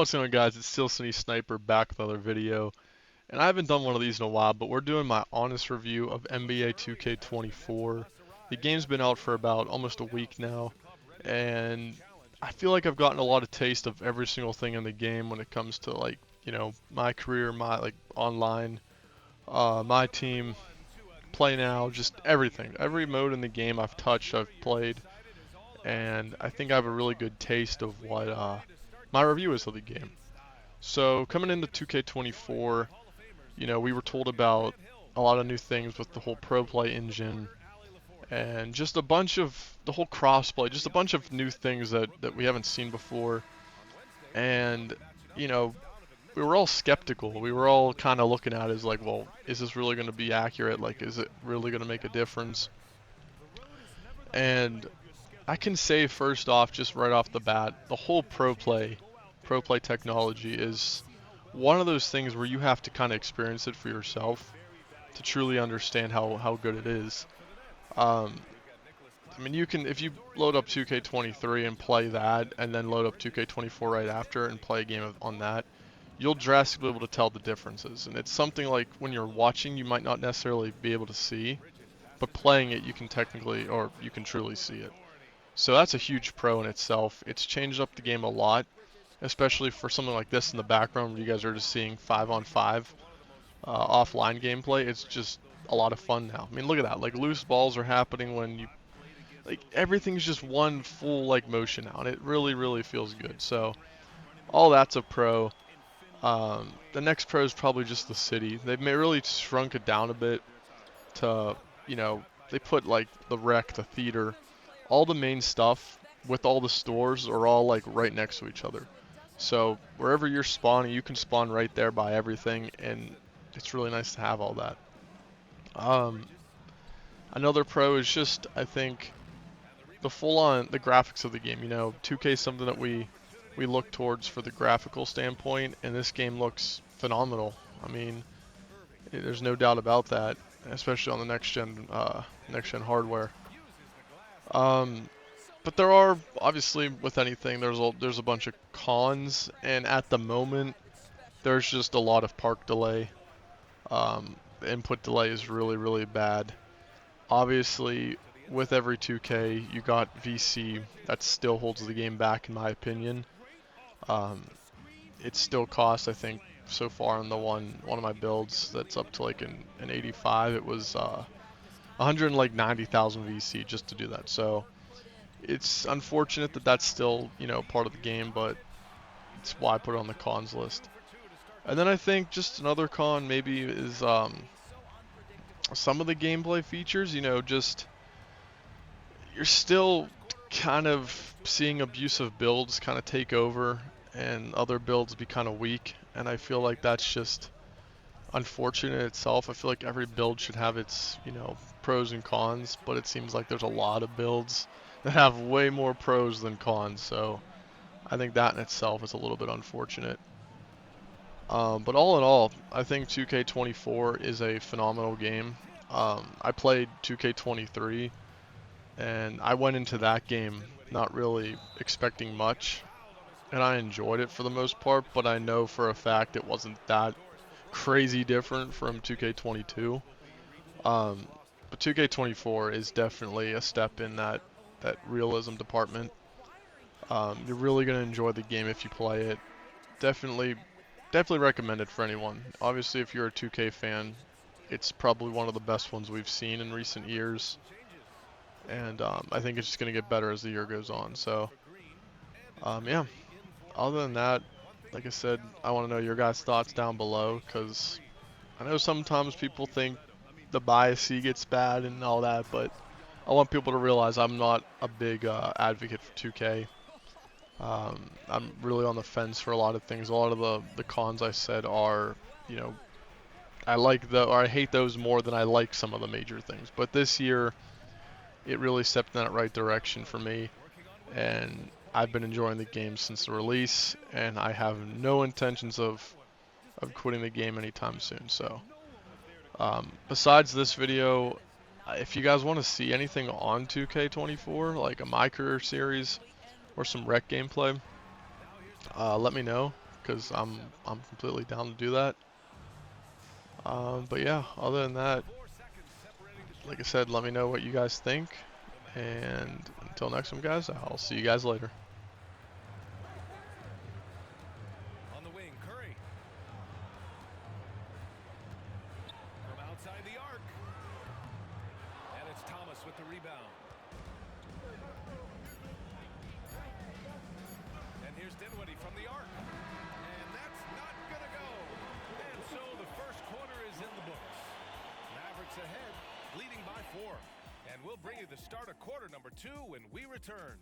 What's going on, guys? It's still Sunny Sniper back with another video, and I haven't done one of these in a while, but we're doing my honest review of NBA 2K24. The game's been out for about almost a week now, and I feel like I've gotten a lot of taste of every single thing in the game when it comes to my career, my online, my team, play now, just everything. Every mode in the game I've touched, I've played, and I think I have a really good taste of what my review is of the game. So coming into 2K24, we were told about a lot of new things with the whole pro play engine and just a bunch of the whole crossplay, just a bunch of new things that we haven't seen before. And, you know, we were all skeptical. We were all kind of looking at it as like, well, is this really going to be accurate? Like, is it really going to make a difference? And I can say first off, just right off the bat, the whole pro play technology is one of those things where you have to kind of experience it for yourself to truly understand how good it is. Um, I mean, you can if you load up 2K23 and play that, and then load up 2K24 right after and play a game on that, you'll drastically be able to tell the differences. And it's something like when you're watching, you might not necessarily be able to see, but playing it, you can technically or you can truly see it. So that's a huge pro in itself. It's changed up the game a lot, especially for something like this in the background where you guys are just seeing 5-on-5 offline gameplay. It's just a lot of fun now. I mean, look at that. Like, loose balls are happening when you, like, everything's just one full, like, motion now, and it really, really feels good. So, all that's a pro. The next pro is probably just the city. They've really shrunk it down a bit to, they put, like, the rec, the theater, all the main stuff with all the stores are all, like, right next to each other. So, wherever you're spawning, you can spawn right there by everything, and it's really nice to have all that. Um, Another pro is just, I think, the graphics of the game. 2K is something that we look towards for the graphical standpoint, and this game looks phenomenal. I mean, there's no doubt about that, especially on the next gen hardware. Um, but there are obviously with anything there's a bunch of cons, and at the moment there's just a lot of park delay. The input delay is really, really bad. Obviously, with every 2K, you got VC that still holds the game back, in my opinion. Um, it still costs, I think, so far in the one of my builds that's up to like an 85. It was 190,000 VC just to do that. So it's unfortunate that that's still part of the game, but it's why I put it on the cons list. And then I think just another con maybe is some of the gameplay features, just you're still kind of seeing abusive builds kind of take over and other builds be kind of weak, and I feel like that's just unfortunate itself. I feel like every build should have its, pros and cons, but it seems like there's a lot of builds that have way more pros than cons, so I think that in itself is a little bit unfortunate. But all in all, I think 2K24 is a phenomenal game. I played 2K23, and I went into that game not really expecting much, and I enjoyed it for the most part, but I know for a fact it wasn't that crazy different from 2K22. Um, but 2K24 is definitely a step in that realism department. You're really going to enjoy the game if you play it. Definitely Definitely recommend it for anyone. Obviously, if you're a 2K fan, it's probably one of the best ones we've seen in recent years, and I think it's just going to get better as the year goes on. So, yeah. Other than that, like I said, I want to know your guys' thoughts down below, because I know sometimes people think the bias gets bad and all that, but I want people to realize I'm not a big advocate for 2K. I'm really on the fence for a lot of things. A lot of the cons I said are, you know, or I hate those more than I like some of the major things. But this year, it really stepped in that right direction for me, and I've been enjoying the game since the release, and I have no intentions of quitting the game anytime soon. So, besides this video, if you guys want to see anything on 2K24, like a My Career series or some rec gameplay, let me know. because I'm completely down to do that. But yeah, other than that, like I said, let me know what you guys think. And until next one, guys, I'll see you guys later. On the wing, Curry. From outside the arc. And it's Thomas with the rebound. And here's Dinwiddie from the arc. And that's not going to go. And so the first quarter is in the books. Mavericks ahead, leading by 4. And we'll bring you the start of quarter number 2 when we return.